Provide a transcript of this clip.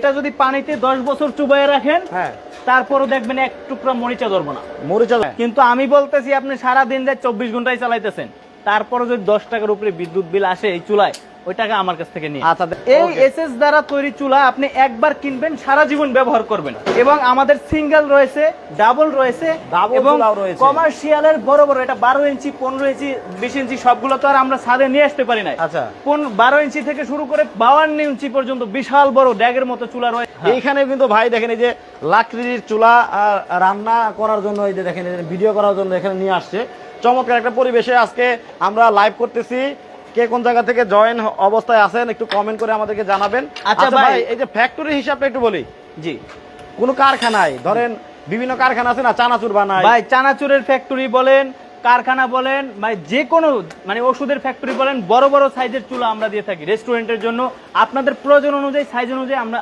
এটা যদি পানিতে 10 বছর চুবাইয়ে রাখেন, হ্যাঁ, তারপরও দেখবেন এক টুকরা মরিচা ধরবো না। মরিচা। কিন্তু আমি বলতেছি আপনি সারা দিন রাত 24 ঘন্টায় চালাইতেছেন, তারপরে যদি 10 টাকার উপরে বিদ্যুৎ বিল আসে এই চুলায়, ওই টাকা আমার কাছ থেকে নিয়ে। আচ্ছা, এই okay. এসএস দ্বারা তৈরি চুলা আপনি একবার কিনবেন, সারা জীবন ব্যবহার করবেন। এবং আমাদের সিঙ্গেল রয়েছে, ডাবল রয়েছে, Double এবং চুলাও রয়েছে। কমার্শিয়ালের বড় বড়, এটা 12 ইঞ্চি, 15 ইঞ্চি, 20 ইঞ্চি, সবগুলো তো আর আমরা ছাদে নিয়ে আসতে পারি না। আচ্ছা, 12 ইঞ্চি থেকে শুরু করে 52 ইঞ্চি পর্যন্ত বিশাল বড় ড্যাগের মতো চুলা রয়েছে। এইখানে কিন্তু ভাই দেখেন এই যে লাকড়ির চুলা রান্না করার জন্য, এই যে দেখেন ভিডিও করার জন্য এখানে নিয়ে আসছে। চমৎকার একটা পরিবেশে আজকে আমরা লাইভ করতেছি। কে কোন জায়গা থেকে জয়েন অবস্থায় আছেন একটু কমেন্ট করে আমাদেরকে জানাবেন। আচ্ছা আচ্ছা ভাই, ভাই, এই যে ফ্যাক্টরি হিসাবটা একটু বলি। জি কোন কারখানায় ধরেন বিভিন্ন কারখানা আছে না, চানাচুর বানায় ভাই, চানাচুরের ফ্যাক্টরি বলেন, কারখানা বলেন, মানে যে কোনো, মানে ওষুধের ফ্যাক্টরি বলেন, বড় বড় সাইজের চুলা আমরা দিয়ে থাকি রেস্টুরেন্টের জন্য। আপনাদের প্রয়োজন অনুযায়ী, সাইজ অনুযায়ী আমরা